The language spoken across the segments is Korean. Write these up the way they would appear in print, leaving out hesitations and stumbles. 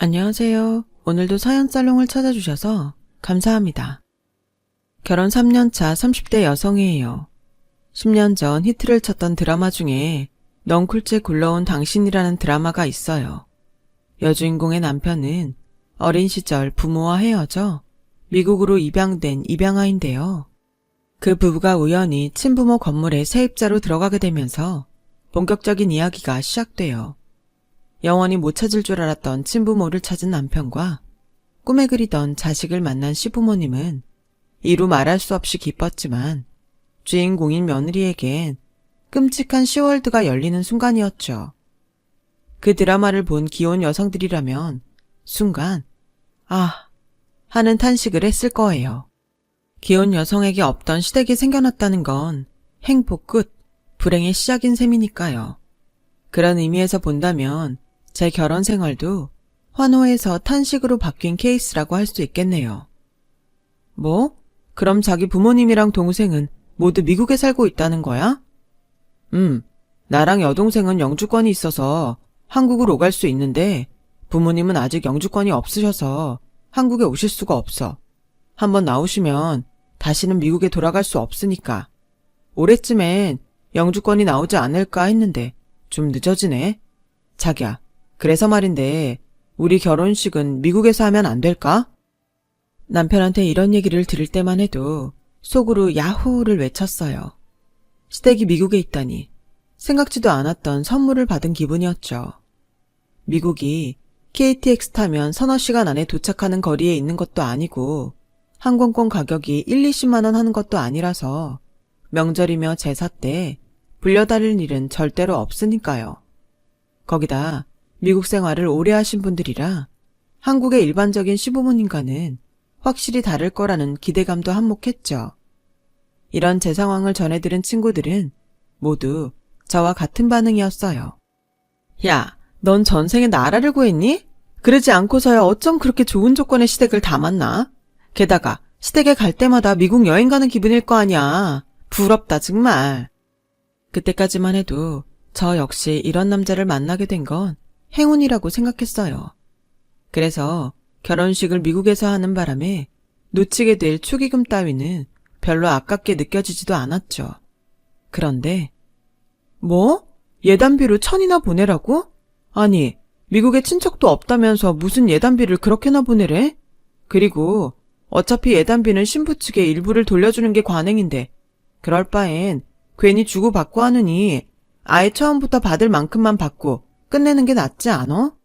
안녕하세요. 오늘도 사연살롱을 찾아주셔서 감사합니다. 결혼 3년차 30대 여성이에요. 10년 전 히트를 쳤던 드라마 중에 넝쿨째 굴러온 당신이라는 드라마가 있어요. 여주인공의 남편은 어린 시절 부모와 헤어져 미국으로 입양된 입양아인데요. 그 부부가 우연히 친부모 건물에 세입자로 들어가게 되면서 본격적인 이야기가 시작돼요. 영원히 못 찾을 줄 알았던 친부모를 찾은 남편과 꿈에 그리던 자식을 만난 시부모님은 이루 말할 수 없이 기뻤지만 주인공인 며느리에겐 끔찍한 시월드가 열리는 순간이었죠. 그 드라마를 본 기혼 여성들이라면 순간 아 하는 탄식을 했을 거예요. 기혼 여성에게 없던 시댁이 생겨났다는 건 행복 끝, 불행의 시작인 셈이니까요. 그런 의미에서 본다면 제 결혼 생활도 환호에서 탄식으로 바뀐 케이스라고 할 수 있겠네요. 뭐? 그럼 자기 부모님이랑 동생은 모두 미국에 살고 있다는 거야? 나랑 여동생은 영주권이 있어서 한국으로 오갈 수 있는데 부모님은 아직 영주권이 없으셔서 한국에 오실 수가 없어. 한번 나오시면 다시는 미국에 돌아갈 수 없으니까. 올해쯤엔 영주권이 나오지 않을까 했는데 좀 늦어지네. 자기야, 그래서 말인데 우리 결혼식은 미국에서 하면 안 될까? 남편한테 이런 얘기를 들을 때만 해도 속으로 야호를 외쳤어요. 시댁이 미국에 있다니 생각지도 않았던 선물을 받은 기분이었죠. 미국이 KTX 타면 서너 시간 안에 도착하는 거리에 있는 것도 아니고 항공권 가격이 1, 20만 원 하는 것도 아니라서 명절이며 제사 때 불려다닐 일은 절대로 없으니까요. 거기다 미국 생활을 오래 하신 분들이라 한국의 일반적인 시부모님과는 확실히 다를 거라는 기대감도 한몫했죠. 이런 제 상황을 전해들은 친구들은 모두 저와 같은 반응이었어요. 야, 넌 전생에 나라를 구했니? 그러지 않고서야 어쩜 그렇게 좋은 조건의 시댁을 다 만나? 게다가 시댁에 갈 때마다 미국 여행 가는 기분일 거 아니야. 부럽다 정말. 그때까지만 해도 저 역시 이런 남자를 만나게 된 건 행운이라고 생각했어요. 그래서 결혼식을 미국에서 하는 바람에 놓치게 될 축의금 따위는 별로 아깝게 느껴지지도 않았죠. 그런데 뭐? 예단비로 1,000이나 보내라고? 아니, 미국에 친척도 없다면서 무슨 예단비를 그렇게나 보내래? 그리고 어차피 예단비는 신부 측에 일부를 돌려주는 게 관행인데 그럴 바엔 괜히 주고받고 하느니 아예 처음부터 받을 만큼만 받고 끝내는 게 낫지 않아?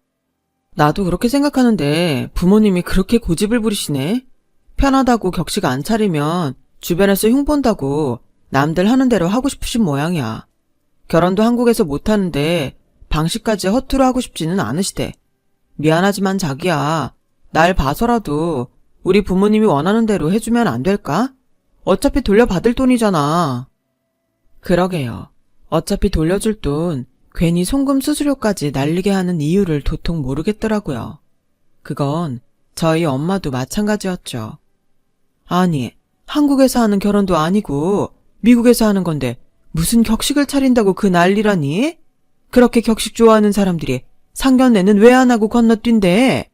나도 그렇게 생각하는데 부모님이 그렇게 고집을 부리시네. 편하다고 격식 안 차리면 주변에서 흉본다고 남들 하는 대로 하고 싶으신 모양이야. 결혼도 한국에서 못하는데 방식까지 허투루 하고 싶지는 않으시대. 미안하지만 자기야, 날 봐서라도 우리 부모님이 원하는 대로 해주면 안 될까? 어차피 돌려받을 돈이잖아. 그러게요. 어차피 돌려줄 돈 괜히 송금 수수료까지 날리게 하는 이유를 도통 모르겠더라고요. 그건 저희 엄마도 마찬가지였죠. 아니, 한국에서 하는 결혼도 아니고 미국에서 하는 건데 무슨 격식을 차린다고 그 난리라니? 그렇게 격식 좋아하는 사람들이 상견례는 왜 안 하고 건너뛴대?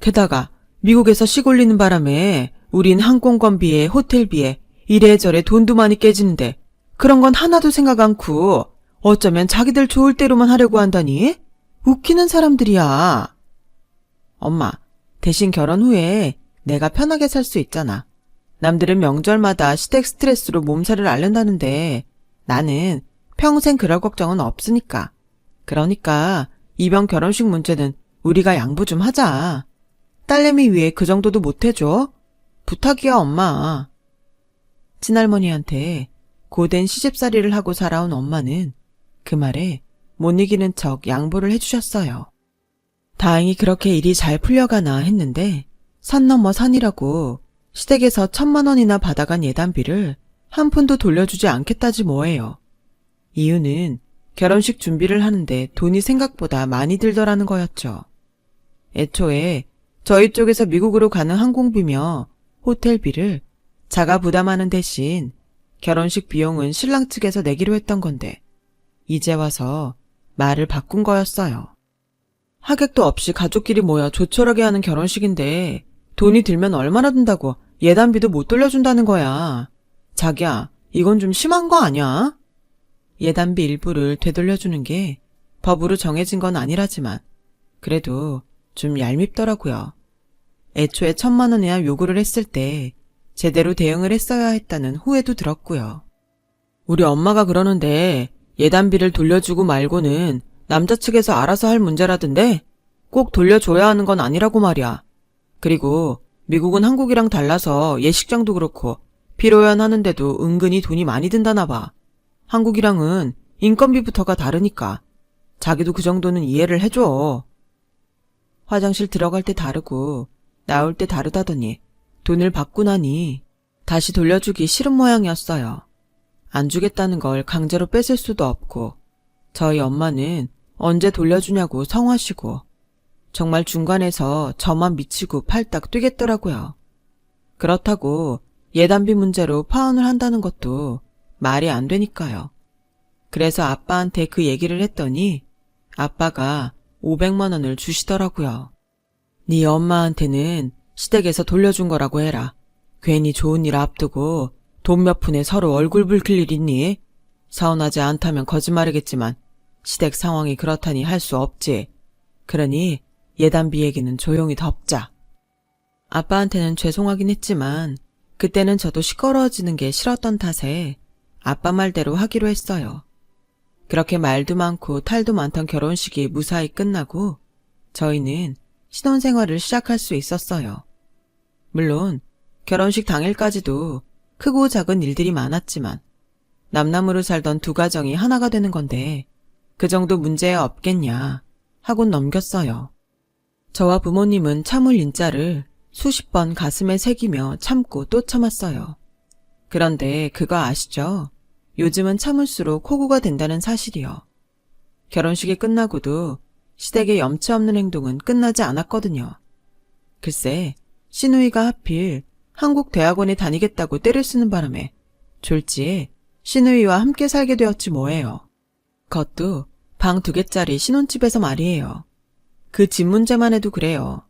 게다가 미국에서 시골리는 바람에 우린 항공권비에 호텔비에 이래저래 돈도 많이 깨지는데 그런 건 하나도 생각 않고 어쩌면 자기들 좋을 대로만 하려고 한다니? 웃기는 사람들이야. 엄마, 대신 결혼 후에 내가 편하게 살 수 있잖아. 남들은 명절마다 시댁 스트레스로 몸살을 앓는다는데 나는 평생 그럴 걱정은 없으니까. 그러니까 이번 결혼식 문제는 우리가 양보 좀 하자. 딸내미 위해 그 정도도 못 해줘? 부탁이야, 엄마. 친할머니한테 고된 시집살이를 하고 살아온 엄마는 그 말에 못 이기는 척 양보를 해주셨어요. 다행히 그렇게 일이 잘 풀려가나 했는데 산 넘어 산이라고 시댁에서 1,000만 원이나 받아간 예단비를 한 푼도 돌려주지 않겠다지 뭐예요. 이유는 결혼식 준비를 하는데 돈이 생각보다 많이 들더라는 거였죠. 애초에 저희 쪽에서 미국으로 가는 항공비며 호텔비를 자가 부담하는 대신 결혼식 비용은 신랑 측에서 내기로 했던 건데 이제 와서 말을 바꾼 거였어요. 하객도 없이 가족끼리 모여 조촐하게 하는 결혼식인데 돈이 들면 얼마나 든다고 예단비도 못 돌려준다는 거야. 자기야, 이건 좀 심한 거 아니야? 예단비 일부를 되돌려주는 게 법으로 정해진 건 아니라지만 그래도 좀 얄밉더라고요. 애초에 1,000만 원이나 요구를 했을 때 제대로 대응을 했어야 했다는 후회도 들었고요. 우리 엄마가 그러는데 예단비를 돌려주고 말고는 남자 측에서 알아서 할 문제라던데 꼭 돌려줘야 하는 건 아니라고 말이야. 그리고 미국은 한국이랑 달라서 예식장도 그렇고 피로연 하는데도 은근히 돈이 많이 든다나 봐. 한국이랑은 인건비부터가 다르니까 자기도 그 정도는 이해를 해줘. 화장실 들어갈 때 다르고 나올 때 다르다더니 돈을 받고 나니 다시 돌려주기 싫은 모양이었어요. 안 주겠다는 걸 강제로 뺏을 수도 없고 저희 엄마는 언제 돌려주냐고 성화시고 정말 중간에서 저만 미치고 팔딱 뛰겠더라고요. 그렇다고 예단비 문제로 파혼을 한다는 것도 말이 안 되니까요. 그래서 아빠한테 그 얘기를 했더니 아빠가 500만 원을 주시더라고요. 네 엄마한테는 시댁에서 돌려준 거라고 해라. 괜히 좋은 일 앞두고 돈 몇 푼에 서로 얼굴 붉힐 일 있니? 서운하지 않다면 거짓말이겠지만 시댁 상황이 그렇다니 할 수 없지. 그러니 예단비 얘기는 조용히 덮자. 아빠한테는 죄송하긴 했지만 그때는 저도 시끄러워지는 게 싫었던 탓에 아빠 말대로 하기로 했어요. 그렇게 말도 많고 탈도 많던 결혼식이 무사히 끝나고 저희는 신혼생활을 시작할 수 있었어요. 물론 결혼식 당일까지도 크고 작은 일들이 많았지만 남남으로 살던 두 가정이 하나가 되는 건데 그 정도 문제야 없겠냐 하곤 넘겼어요. 저와 부모님은 참을 인자를 수십 번 가슴에 새기며 참고 또 참았어요. 그런데 그거 아시죠? 요즘은 참을수록 호구가 된다는 사실이요. 결혼식이 끝나고도 시댁의 염치 없는 행동은 끝나지 않았거든요. 글쎄, 시누이가 하필 한국 대학원에 다니겠다고 때를 쓰는 바람에 졸지에 시누이와 함께 살게 되었지 뭐예요. 그것도 방 2개짜리 신혼집에서 말이에요. 그 집 문제만 해도 그래요.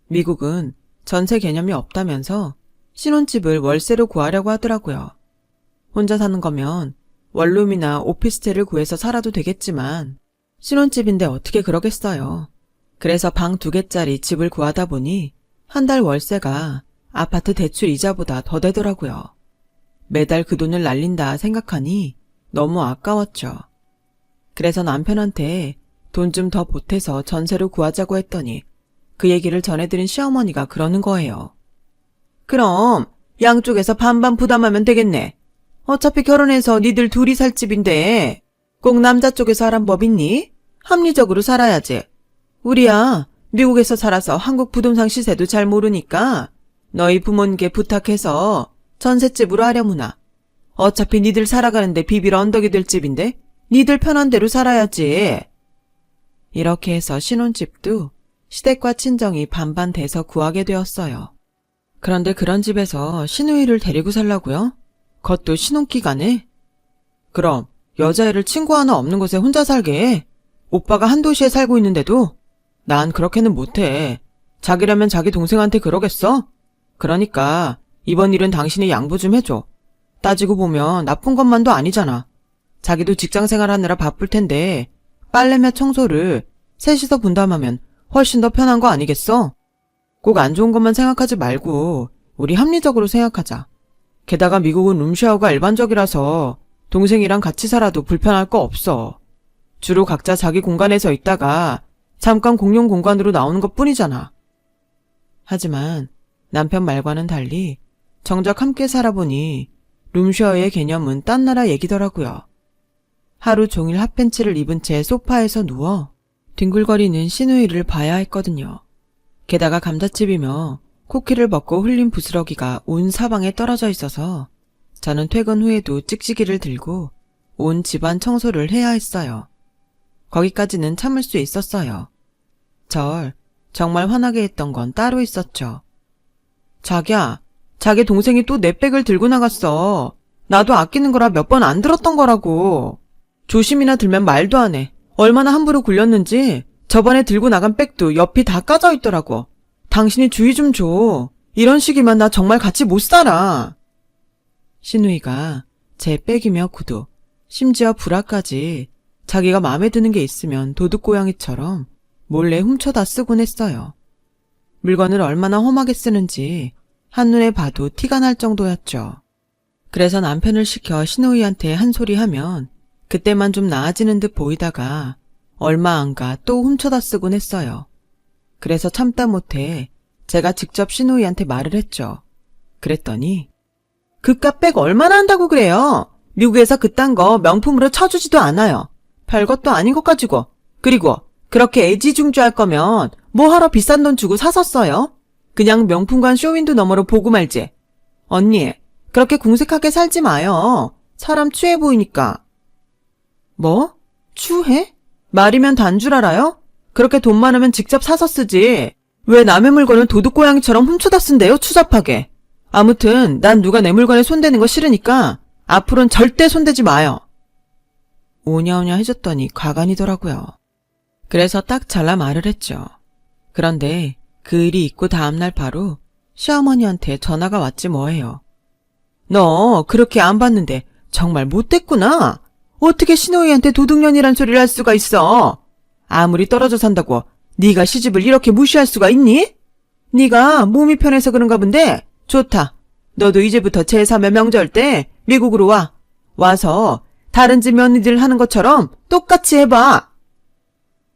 미국은 전세 개념이 없다면서 신혼집을 월세로 구하려고 하더라고요. 혼자 사는 거면 원룸이나 오피스텔을 구해서 살아도 되겠지만 신혼집인데 어떻게 그러겠어요. 그래서 방 2개짜리 집을 구하다 보니 한 달 월세가 아파트 대출 이자보다 더 되더라고요. 매달 그 돈을 날린다 생각하니 너무 아까웠죠. 그래서 남편한테 돈 좀 더 보태서 전세로 구하자고 했더니 그 얘기를 전해드린 시어머니가 그러는 거예요. 그럼 양쪽에서 반반 부담하면 되겠네. 어차피 결혼해서 니들 둘이 살 집인데 꼭 남자 쪽에서 하란 법 있니? 합리적으로 살아야지. 우리야 미국에서 살아서 한국 부동산 시세도 잘 모르니까 너희 부모님께 부탁해서 전셋집으로 하려무나. 어차피 니들 살아가는데 비빌 언덕이 될 집인데 니들 편한 대로 살아야지. 이렇게 해서 신혼집도 시댁과 친정이 반반 돼서 구하게 되었어요. 그런데 그런 집에서 시누이를 데리고 살라고요? 그것도 신혼기간에? 그럼 여자애를 친구 하나 없는 곳에 혼자 살게 해. 오빠가 한 도시에 살고 있는데도 난 그렇게는 못해. 자기라면 자기 동생한테 그러겠어? 그러니까 이번 일은 당신이 양보 좀 해줘. 따지고 보면 나쁜 것만도 아니잖아. 자기도 직장생활 하느라 바쁠 텐데 빨래며 청소를 셋이서 분담하면 훨씬 더 편한 거 아니겠어? 꼭 안 좋은 것만 생각하지 말고 우리 합리적으로 생각하자. 게다가 미국은 룸쉐어가 일반적이라서 동생이랑 같이 살아도 불편할 거 없어. 주로 각자 자기 공간에서 있다가 잠깐 공용 공간으로 나오는 것뿐이잖아. 하지만 남편 말과는 달리 정작 함께 살아보니 룸쉐어의 개념은 딴 나라 얘기더라고요. 하루 종일 핫팬츠를 입은 채 소파에서 누워 뒹굴거리는 시누이를 봐야 했거든요. 게다가 감자칩이며 쿠키를 먹고 흘린 부스러기가 온 사방에 떨어져 있어서 저는 퇴근 후에도 찍찍이를 들고 온 집안 청소를 해야 했어요. 거기까지는 참을 수 있었어요. 절 정말 화나게 했던 건 따로 있었죠. 자기야, 자기 동생이 또 내 백을 들고 나갔어. 나도 아끼는 거라 몇 번 안 들었던 거라고. 조심이나 들면 말도 안 해. 얼마나 함부로 굴렸는지 저번에 들고 나간 백도 옆이 다 까져 있더라고. 당신이 주의 좀 줘. 이런 식이면 나 정말 같이 못 살아. 신우이가 제 백이며 구두, 심지어 브라까지 자기가 마음에 드는 게 있으면 도둑고양이처럼 몰래 훔쳐다 쓰곤 했어요. 물건을 얼마나 험하게 쓰는지 한눈에 봐도 티가 날 정도였죠. 그래서 남편을 시켜 신우이한테 한 소리 하면 그때만 좀 나아지는 듯 보이다가 얼마 안 가 또 훔쳐다 쓰곤 했어요. 그래서 참다 못해 제가 직접 신우이한테 말을 했죠. 그랬더니 그깟 백 얼마나 한다고 그래요? 미국에서 그딴 거 명품으로 쳐주지도 않아요. 별것도 아닌 것 가지고. 그리고 그렇게 애지중지할 거면 뭐하러 비싼 돈 주고 사섰어요? 그냥 명품관 쇼윈도 너머로 보고 말지. 언니, 그렇게 궁색하게 살지 마요. 사람 취해 보이니까. 뭐? 추해? 말이면 단 줄 알아요? 그렇게 돈 많으면 직접 사서 쓰지. 왜 남의 물건을 도둑고양이처럼 훔쳐다 쓴대요, 추잡하게. 아무튼 난 누가 내 물건에 손대는 거 싫으니까 앞으로는 절대 손대지 마요. 오냐오냐 해줬더니 가관이더라고요. 그래서 딱 잘라 말을 했죠. 그런데 그 일이 있고 다음날 바로 시어머니한테 전화가 왔지 뭐예요. 너 그렇게 안 봤는데 정말 못됐구나. 어떻게 신우이한테 도둑년이란 소리를 할 수가 있어. 아무리 떨어져 산다고 네가 시집을 이렇게 무시할 수가 있니? 네가 몸이 편해서 그런가 본데 좋다. 너도 이제부터 제3의 명절 때 미국으로 와. 와서 다른 집 며느리들 하는 것처럼 똑같이 해봐.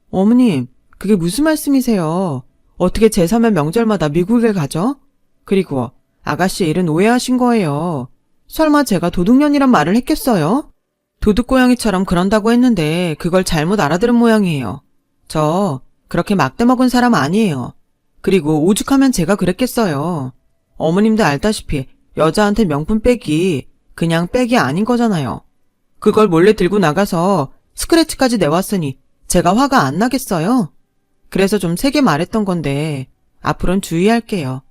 어머님, 그게 무슨 말씀이세요? 어떻게 제3의 명절마다 미국에 가죠? 그리고 아가씨의 일은 오해하신 거예요. 설마 제가 도둑년이란 말을 했겠어요? 도둑고양이처럼 그런다고 했는데 그걸 잘못 알아들은 모양이에요. 저 그렇게 막대 먹은 사람 아니에요. 그리고 오죽하면 제가 그랬겠어요. 어머님도 알다시피 여자한테 명품 백이 그냥 백이 아닌 거잖아요. 그걸 몰래 들고 나가서 스크래치까지 내왔으니 제가 화가 안 나겠어요? 그래서 좀 세게 말했던 건데 앞으로는 주의할게요.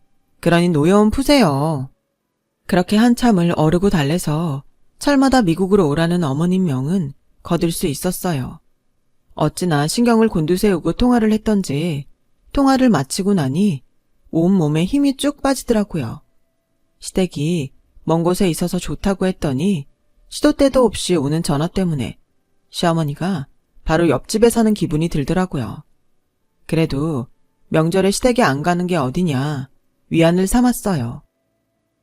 그러니 노여움 푸세요. 그렇게 한참을 어르고 달래서 철마다 미국으로 오라는 어머님 명은 거둘 수 있었어요. 어찌나 신경을 곤두세우고 통화를 했던지 통화를 마치고 나니 온몸에 힘이 쭉 빠지더라고요. 시댁이 먼 곳에 있어서 좋다고 했더니 시도 때도 없이 오는 전화 때문에 시어머니가 바로 옆집에 사는 기분이 들더라고요. 그래도 명절에 시댁에 안 가는 게 어디냐 위안을 삼았어요.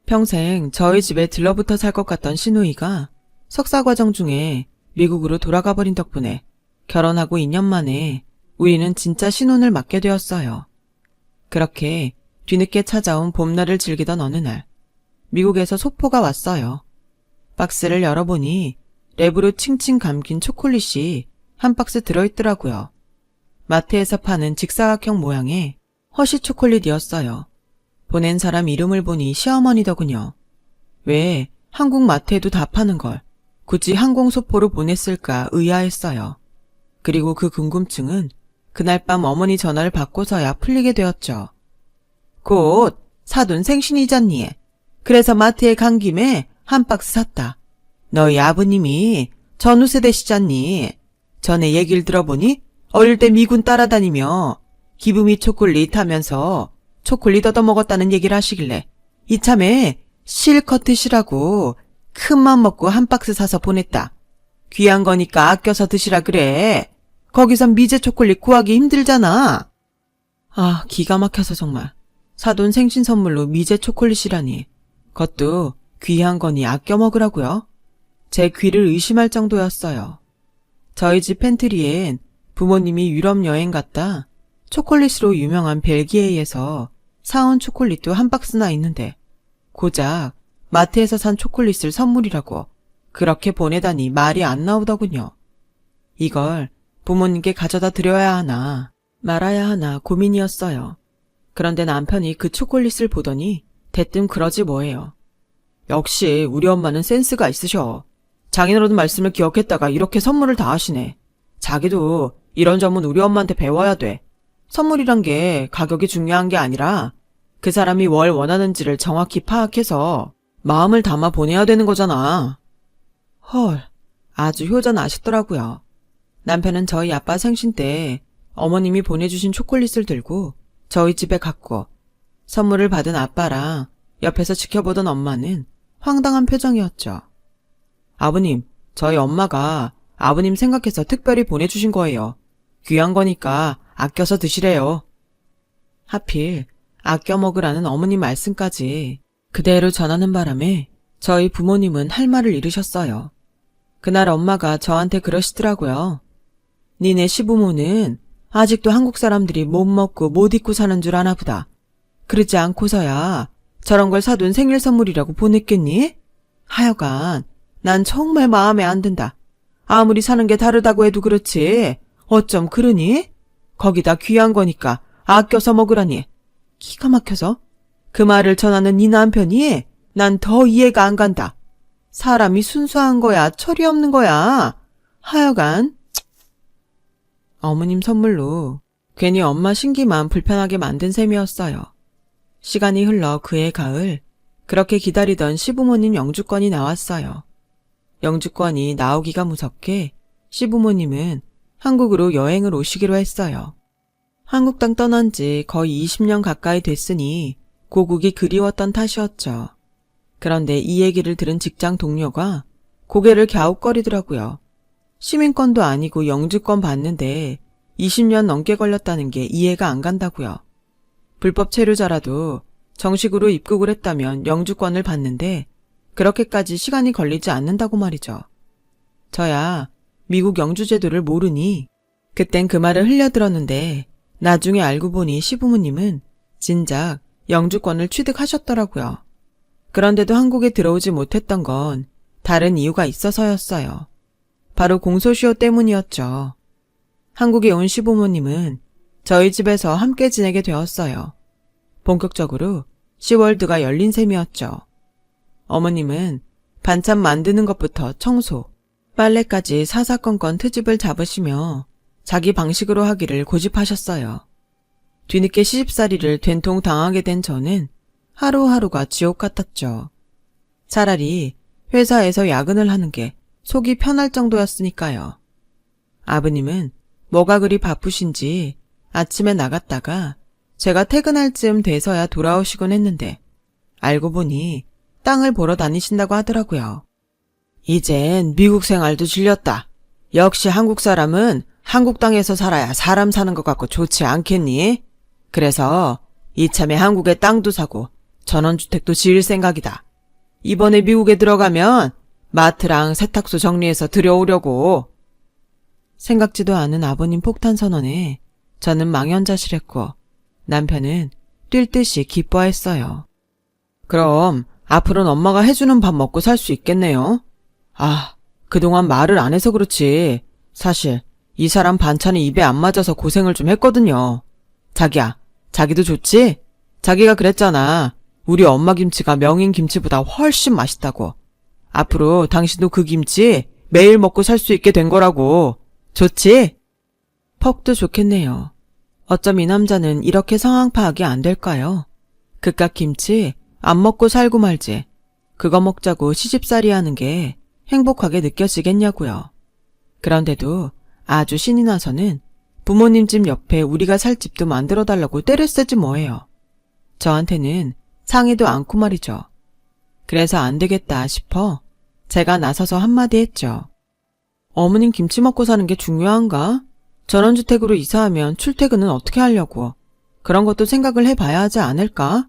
평생 저희 집에 들러붙어 살 것 같던 시누이가 석사 과정 중에 미국으로 돌아가 버린 덕분에 결혼하고 2년 만에 우리는 진짜 신혼을 맞게 되었어요. 그렇게 뒤늦게 찾아온 봄날을 즐기던 어느 날 미국에서 소포가 왔어요. 박스를 열어보니 랩으로 칭칭 감긴 초콜릿이 한 박스 들어있더라고요. 마트에서 파는 직사각형 모양의 허쉬 초콜릿이었어요. 보낸 사람 이름을 보니 시어머니더군요. 왜 한국 마트에도 다 파는 걸 굳이 항공소포로 보냈을까 의아했어요. 그리고 그 궁금증은 그날 밤 어머니 전화를 받고서야 풀리게 되었죠. 곧 사돈 생신이잖니. 그래서 마트에 간 김에 한 박스 샀다. 너희 아버님이 전후 세대시잖니. 전에 얘기를 들어보니 어릴 때 미군 따라다니며 기브미 초콜릿 하면서 초콜릿 얻어먹었다는 얘기를 하시길래 이참에 실컷 드시라고 큰맘 먹고 한 박스 사서 보냈다. 귀한 거니까 아껴서 드시라 그래. 거기선 미제 초콜릿 구하기 힘들잖아. 아, 기가 막혀서 정말. 사돈 생신 선물로 미제 초콜릿이라니. 그것도 귀한 거니 아껴 먹으라고요? 제 귀를 의심할 정도였어요. 저희 집 팬트리엔 부모님이 유럽 여행 갔다 초콜릿으로 유명한 벨기에에서 사온 초콜릿도 한 박스나 있는데 고작 마트에서 산 초콜릿을 선물이라고 그렇게 보내다니 말이 안 나오더군요. 이걸 부모님께 가져다 드려야 하나 말아야 하나 고민이었어요. 그런데 남편이 그 초콜릿을 보더니 대뜸 그러지 뭐예요. 역시 우리 엄마는 센스가 있으셔. 장인어른 말씀을 기억했다가 이렇게 선물을 다 하시네. 자기도 이런 점은 우리 엄마한테 배워야 돼. 선물이란 게 가격이 중요한 게 아니라 그 사람이 뭘 원하는지를 정확히 파악해서 마음을 담아 보내야 되는 거잖아. 헐, 아주 효자나시더라고요. 남편은 저희 아빠 생신 때 어머님이 보내주신 초콜릿을 들고 저희 집에 갔고, 선물을 받은 아빠랑 옆에서 지켜보던 엄마는 황당한 표정이었죠. 아버님, 저희 엄마가 아버님 생각해서 특별히 보내주신 거예요. 귀한 거니까 아껴서 드시래요. 하필 아껴 먹으라는 어머님 말씀까지 그대로 전하는 바람에 저희 부모님은 할 말을 잃으셨어요. 그날 엄마가 저한테 그러시더라고요. 니네 시부모는 아직도 한국 사람들이 못 먹고 못 입고 사는 줄 아나 보다. 그러지 않고서야 저런 걸 사둔 생일 선물이라고 보냈겠니? 하여간 난 정말 마음에 안 든다. 아무리 사는 게 다르다고 해도 그렇지 어쩜 그러니? 거기다 귀한 거니까 아껴서 먹으라니. 기가 막혀서 그 말을 전하는 네 남편이 난 더 이해가 안 간다. 사람이 순수한 거야 철이 없는 거야. 하여간 어머님 선물로 괜히 엄마 신기만 불편하게 만든 셈이었어요. 시간이 흘러 그해 가을, 그렇게 기다리던 시부모님 영주권이 나왔어요. 영주권이 나오기가 무섭게 시부모님은 한국으로 여행을 오시기로 했어요. 한국 땅 떠난 지 거의 20년 가까이 됐으니 고국이 그리웠던 탓이었죠. 그런데 이 얘기를 들은 직장 동료가 고개를 갸웃거리더라고요. 시민권도 아니고 영주권 받는데 20년 넘게 걸렸다는 게 이해가 안 간다고요. 불법 체류자라도 정식으로 입국을 했다면 영주권을 받는데 그렇게까지 시간이 걸리지 않는다고 말이죠. 저야 미국 영주제도를 모르니 그땐 그 말을 흘려들었는데 나중에 알고 보니 시부모님은 진작 영주권을 취득하셨더라고요. 그런데도 한국에 들어오지 못했던 건 다른 이유가 있어서였어요. 바로 공소시효 때문이었죠. 한국에 온 시부모님은 저희 집에서 함께 지내게 되었어요. 본격적으로 시월드가 열린 셈이었죠. 어머님은 반찬 만드는 것부터 청소, 빨래까지 사사건건 트집을 잡으시며 자기 방식으로 하기를 고집하셨어요. 뒤늦게 시집살이를 된통 당하게 된 저는 하루하루가 지옥 같았죠. 차라리 회사에서 야근을 하는 게 속이 편할 정도였으니까요. 아버님은 뭐가 그리 바쁘신지 아침에 나갔다가 제가 퇴근할 즈음 돼서야 돌아오시곤 했는데 알고 보니 땅을 보러 다니신다고 하더라고요. 이젠 미국 생활도 질렸다. 역시 한국 사람은 한국 땅에서 살아야 사람 사는 것 같고 좋지 않겠니? 그래서 이참에 한국에 땅도 사고 전원주택도 지을 생각이다. 이번에 미국에 들어가면 마트랑 세탁소 정리해서 들여오려고. 생각지도 않은 아버님 폭탄 선언에 저는 망연자실했고 남편은 뛸 듯이 기뻐했어요. 그럼 앞으로는 엄마가 해주는 밥 먹고 살 수 있겠네요. 아, 그동안 말을 안 해서 그렇지. 사실 이 사람 반찬이 입에 안 맞아서 고생을 좀 했거든요. 자기야, 자기도 좋지? 자기가 그랬잖아. 우리 엄마 김치가 명인 김치보다 훨씬 맛있다고. 앞으로 당신도 그 김치 매일 먹고 살 수 있게 된 거라고. 좋지? 퍽도 좋겠네요. 어쩜 이 남자는 이렇게 상황 파악이 안 될까요? 그깟 김치 안 먹고 살고 말지. 그거 먹자고 시집살이 하는 게 행복하게 느껴지겠냐고요. 그런데도 아주 신이 나서는 부모님 집 옆에 우리가 살 집도 만들어달라고 떼를 쓰지 뭐예요. 저한테는 상의도 않고 말이죠. 그래서 안 되겠다 싶어 제가 나서서 한마디 했죠. 어머님 김치 먹고 사는 게 중요한가? 전원주택으로 이사하면 출퇴근은 어떻게 하려고. 그런 것도 생각을 해봐야 하지 않을까?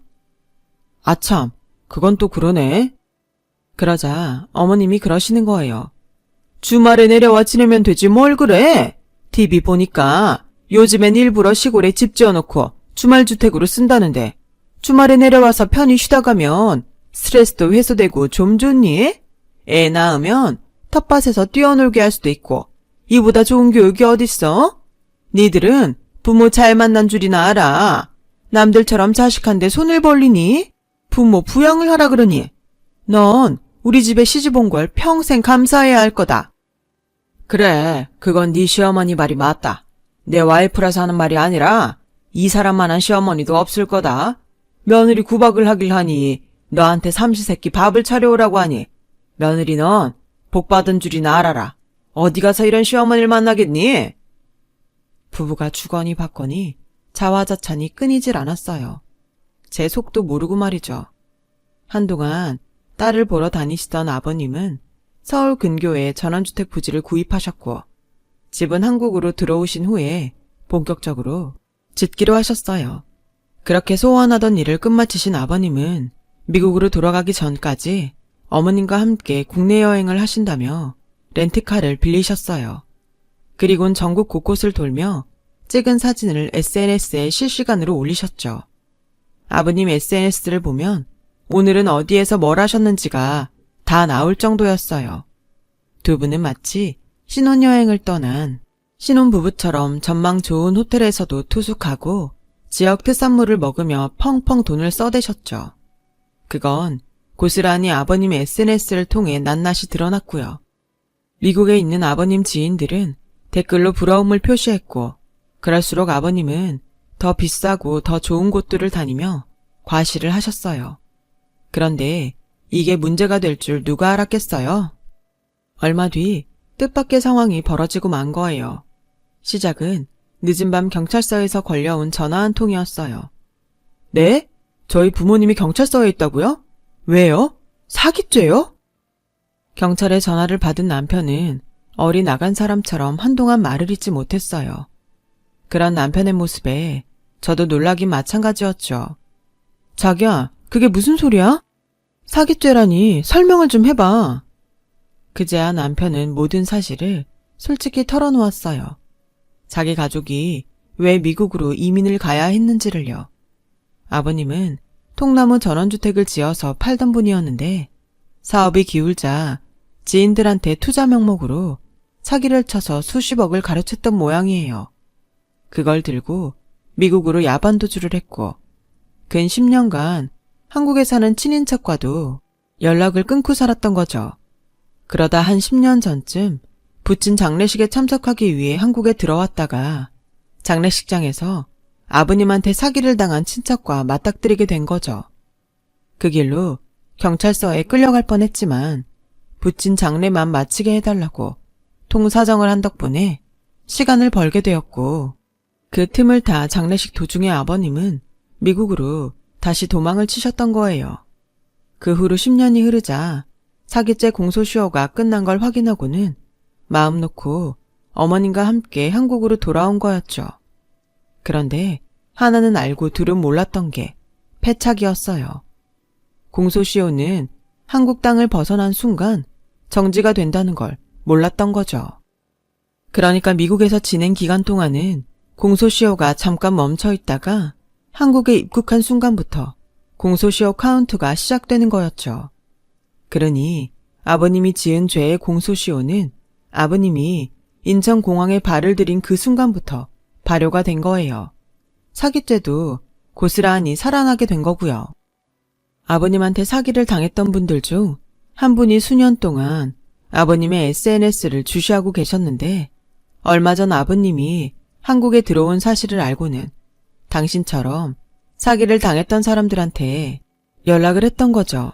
아참, 그건 또 그러네. 그러자 어머님이 그러시는 거예요. 주말에 내려와 지내면 되지 뭘 그래? TV 보니까 요즘엔 일부러 시골에 집 지어놓고 주말주택으로 쓴다는데 주말에 내려와서 편히 쉬다 가면 스트레스도 해소되고 좀 좋니? 애 낳으면 텃밭에서 뛰어놀게 할 수도 있고 이보다 좋은 교육이 어딨어? 니들은 부모 잘 만난 줄이나 알아. 남들처럼 자식한테 손을 벌리니? 부모 부양을 하라 그러니? 넌 우리 집에 시집 온 걸 평생 감사해야 할 거다. 그래, 그건 네 시어머니 말이 맞다. 내 와이프라서 하는 말이 아니라 이 사람만한 시어머니도 없을 거다. 며느리 구박을 하길 하니 너한테 삼시세끼 밥을 차려오라고 하니 며느리 넌 복받은 줄이나 알아라. 어디 가서 이런 시어머니를 만나겠니? 부부가 주거니 받거니 자화자찬이 끊이질 않았어요. 제 속도 모르고 말이죠. 한동안 딸을 보러 다니시던 아버님은 서울 근교에 전원주택 부지를 구입하셨고 집은 한국으로 들어오신 후에 본격적으로 짓기로 하셨어요. 그렇게 소원하던 일을 끝마치신 아버님은 미국으로 돌아가기 전까지 어머님과 함께 국내 여행을 하신다며 렌트카를 빌리셨어요. 그리곤 전국 곳곳을 돌며 찍은 사진을 SNS에 실시간으로 올리셨죠. 아버님 SNS를 보면 오늘은 어디에서 뭘 하셨는지가 다 나올 정도였어요. 두 분은 마치 신혼여행을 떠난 신혼부부처럼 전망 좋은 호텔에서도 투숙하고 지역 특산물을 먹으며 펑펑 돈을 써대셨죠. 그건 고스란히 아버님의 SNS를 통해 낱낱이 드러났고요. 미국에 있는 아버님 지인들은 댓글로 부러움을 표시했고 그럴수록 아버님은 더 비싸고 더 좋은 곳들을 다니며 과시를 하셨어요. 그런데 이게 문제가 될 줄 누가 알았겠어요? 얼마 뒤 뜻밖의 상황이 벌어지고 만 거예요. 시작은 늦은 밤 경찰서에서 걸려온 전화 한 통이었어요. 네? 저희 부모님이 경찰서에 있다고요? 왜요? 사기죄요? 경찰의 전화를 받은 남편은 어리 나간 사람처럼 한동안 말을 잇지 못했어요. 그런 남편의 모습에 저도 놀라긴 마찬가지였죠. 자기야, 그게 무슨 소리야? 사기죄라니 설명을 좀 해봐. 그제야 남편은 모든 사실을 솔직히 털어놓았어요. 자기 가족이 왜 미국으로 이민을 가야 했는지를요. 아버님은 통나무 전원주택을 지어서 팔던 분이었는데 사업이 기울자 지인들한테 투자 명목으로 사기를 쳐서 수십억을 가로챘던 모양이에요. 그걸 들고 미국으로 야반도주를 했고 근 10년간 한국에 사는 친인척과도 연락을 끊고 살았던 거죠. 그러다 한 10년 전쯤 부친 장례식에 참석하기 위해 한국에 들어왔다가 장례식장에서 아버님한테 사기를 당한 친척과 맞닥뜨리게 된 거죠. 그 길로 경찰서에 끌려갈 뻔했지만 부친 장례만 마치게 해달라고 통사정을 한 덕분에 시간을 벌게 되었고 그 틈을 타 장례식 도중에 아버님은 미국으로 다시 도망을 치셨던 거예요. 그 후로 10년이 흐르자 사기죄 공소시효가 끝난 걸 확인하고는 마음 놓고 어머님과 함께 한국으로 돌아온 거였죠. 그런데 하나는 알고 둘은 몰랐던 게 패착이었어요. 공소시효는 한국 땅을 벗어난 순간 정지가 된다는 걸 몰랐던 거죠. 그러니까 미국에서 지낸 기간 동안은 공소시효가 잠깐 멈춰 있다가 한국에 입국한 순간부터 공소시효 카운트가 시작되는 거였죠. 그러니 아버님이 지은 죄의 공소시효는 아버님이 인천공항에 발을 들인 그 순간부터 발효가 된 거예요. 사기죄도 고스란히 살아나게 된 거고요. 아버님한테 사기를 당했던 분들 중 한 분이 수년 동안 아버님의 SNS를 주시하고 계셨는데 얼마 전 아버님이 한국에 들어온 사실을 알고는 당신처럼 사기를 당했던 사람들한테 연락을 했던 거죠.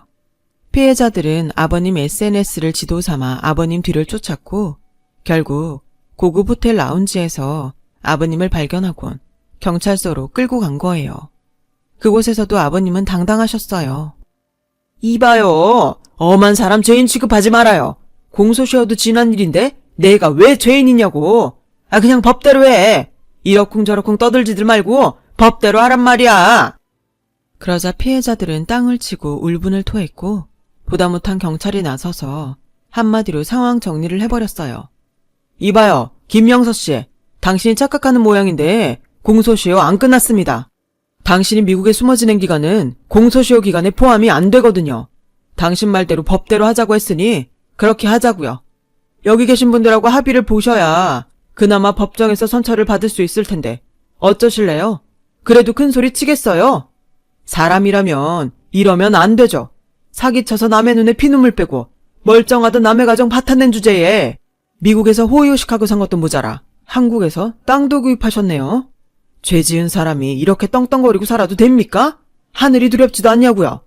피해자들은 아버님 SNS를 지도 삼아 아버님 뒤를 쫓았고 결국 고급 호텔 라운지에서 아버님을 발견하곤 경찰서로 끌고 간 거예요. 그곳에서도 아버님은 당당하셨어요. 이봐요. 엄한 사람 죄인 취급하지 말아요. 공소시효도 지난 일인데 내가 왜 죄인이냐고. 그냥 법대로 해. 이러쿵저러쿵 떠들지들 말고 법대로 하란 말이야. 그러자 피해자들은 땅을 치고 울분을 토했고 보다 못한 경찰이 나서서 한마디로 상황 정리를 해버렸어요. 이봐요. 김영서 씨. 당신이 착각하는 모양인데 공소시효 안 끝났습니다. 당신이 미국에 숨어 지낸 기간은 공소시효 기간에 포함이 안 되거든요. 당신 말대로 법대로 하자고 했으니 그렇게 하자고요. 여기 계신 분들하고 합의를 보셔야 그나마 법정에서 선처를 받을 수 있을 텐데 어쩌실래요? 그래도 큰 소리 치겠어요? 사람이라면 이러면 안 되죠. 사기쳐서 남의 눈에 피눈물 빼고 멀쩡하던 남의 가정 파탄낸 주제에 미국에서 호의호식하고 산 것도 모자라 한국에서 땅도 구입하셨네요. 죄 지은 사람이 이렇게 떵떵거리고 살아도 됩니까? 하늘이 두렵지도 않냐고요.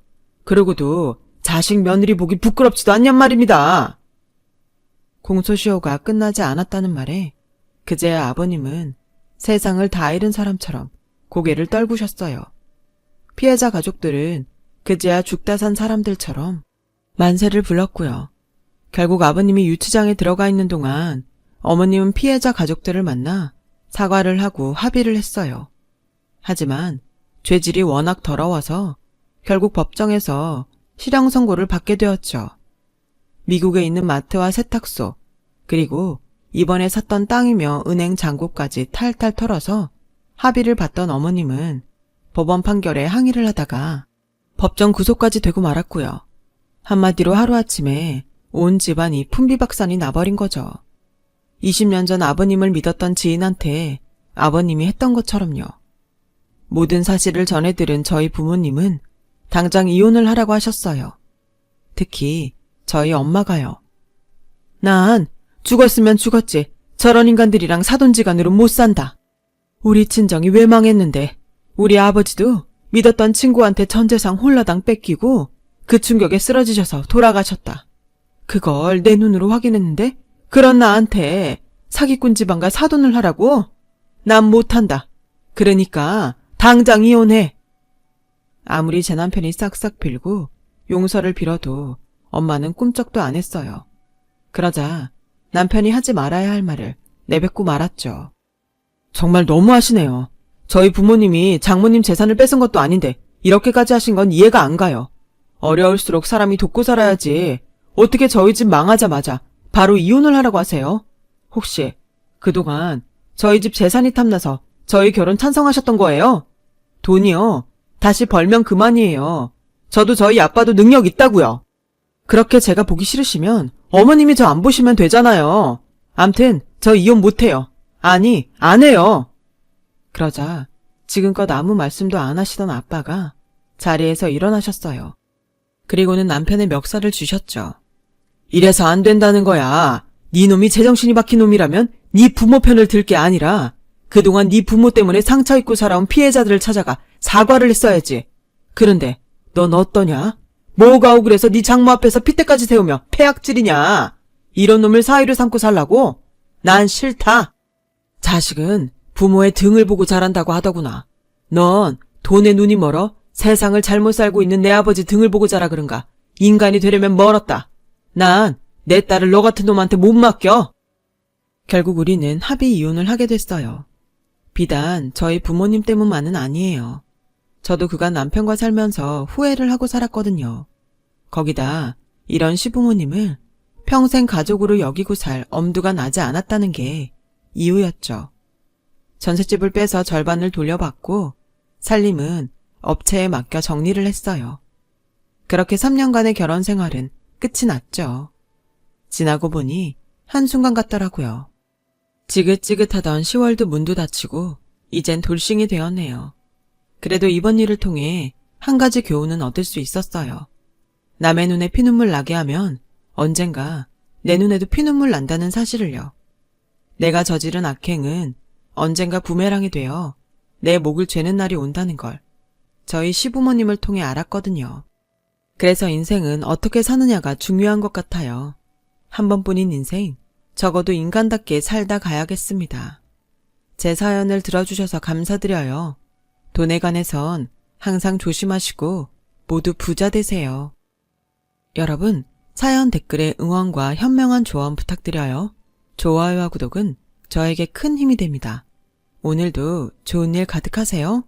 그러고도 자식 며느리 보기 부끄럽지도 않냔 말입니다. 공소시효가 끝나지 않았다는 말에 그제야 아버님은 세상을 다 잃은 사람처럼 고개를 떨구셨어요. 피해자 가족들은 그제야 죽다 산 사람들처럼 만세를 불렀고요. 결국 아버님이 유치장에 들어가 있는 동안 어머님은 피해자 가족들을 만나 사과를 하고 합의를 했어요. 하지만 죄질이 워낙 더러워서 결국 법정에서 실형 선고를 받게 되었죠. 미국에 있는 마트와 세탁소, 그리고 이번에 샀던 땅이며 은행 잔고까지 탈탈 털어서 합의를 받던 어머님은 법원 판결에 항의를 하다가 법정 구속까지 되고 말았고요. 한마디로 하루아침에 온 집안이 풍비박산이 나버린 거죠. 20년 전 아버님을 믿었던 지인한테 아버님이 했던 것처럼요. 모든 사실을 전해들은 저희 부모님은 당장 이혼을 하라고 하셨어요. 특히 저희 엄마가요. 난 죽었으면 죽었지. 저런 인간들이랑 사돈지간으로 못 산다. 우리 친정이 왜 망했는데 우리 아버지도 믿었던 친구한테 전 재산 홀라당 뺏기고 그 충격에 쓰러지셔서 돌아가셨다. 그걸 내 눈으로 확인했는데 그런 나한테 사기꾼 집안과 사돈을 하라고? 난 못한다. 그러니까 당장 이혼해. 아무리 제 남편이 싹싹 빌고 용서를 빌어도 엄마는 꿈쩍도 안 했어요. 그러자 남편이 하지 말아야 할 말을 내뱉고 말았죠. 정말 너무하시네요. 저희 부모님이 장모님 재산을 뺏은 것도 아닌데 이렇게까지 하신 건 이해가 안 가요. 어려울수록 사람이 돕고 살아야지. 어떻게 저희 집 망하자마자 바로 이혼을 하라고 하세요? 혹시 그동안 저희 집 재산이 탐나서 저희 결혼 찬성하셨던 거예요? 돈이요. 다시 벌면 그만이에요. 저도 저희 아빠도 능력 있다고요. 그렇게 제가 보기 싫으시면 어머님이 저 안 보시면 되잖아요. 암튼 저 이혼 못해요. 아니, 안 해요. 그러자 지금껏 아무 말씀도 안 하시던 아빠가 자리에서 일어나셨어요. 그리고는 남편의 멱살을 쥐셨죠. 이래서 안 된다는 거야. 네 놈이 제정신이 박힌 놈이라면 네 부모 편을 들 게 아니라 그동안 네 부모 때문에 상처 입고 살아온 피해자들을 찾아가 사과를 했어야지. 그런데 넌 어떠냐? 뭐가 억울해서 네 장모 앞에서 핏대까지 세우며 폐악질이냐? 이런 놈을 사위를 삼고 살라고? 난 싫다. 자식은 부모의 등을 보고 자란다고 하더구나. 넌 돈에 눈이 멀어 세상을 잘못 살고 있는 내 아버지 등을 보고 자라 그런가. 인간이 되려면 멀었다. 난 내 딸을 너 같은 놈한테 못 맡겨. 결국 우리는 합의 이혼을 하게 됐어요. 비단 저희 부모님 때문만은 아니에요. 저도 그간 남편과 살면서 후회를 하고 살았거든요. 거기다 이런 시부모님을 평생 가족으로 여기고 살 엄두가 나지 않았다는 게 이유였죠. 전셋집을 빼서 절반을 돌려받고 살림은 업체에 맡겨 정리를 했어요. 그렇게 3년간의 결혼 생활은 끝이 났죠. 지나고 보니 한순간 같더라고요. 지긋지긋하던 10월도 문도 닫히고 이젠 돌싱이 되었네요. 그래도 이번 일을 통해 한 가지 교훈은 얻을 수 있었어요. 남의 눈에 피눈물 나게 하면 언젠가 내 눈에도 피눈물 난다는 사실을요. 내가 저지른 악행은 언젠가 부메랑이 되어 내 목을 죄는 날이 온다는 걸 저희 시부모님을 통해 알았거든요. 그래서 인생은 어떻게 사느냐가 중요한 것 같아요. 한 번뿐인 인생, 적어도 인간답게 살다 가야겠습니다. 제 사연을 들어주셔서 감사드려요. 돈에 관해선 항상 조심하시고 모두 부자 되세요. 여러분, 사연 댓글에 응원과 현명한 조언 부탁드려요. 좋아요와 구독은 저에게 큰 힘이 됩니다. 오늘도 좋은 일 가득하세요.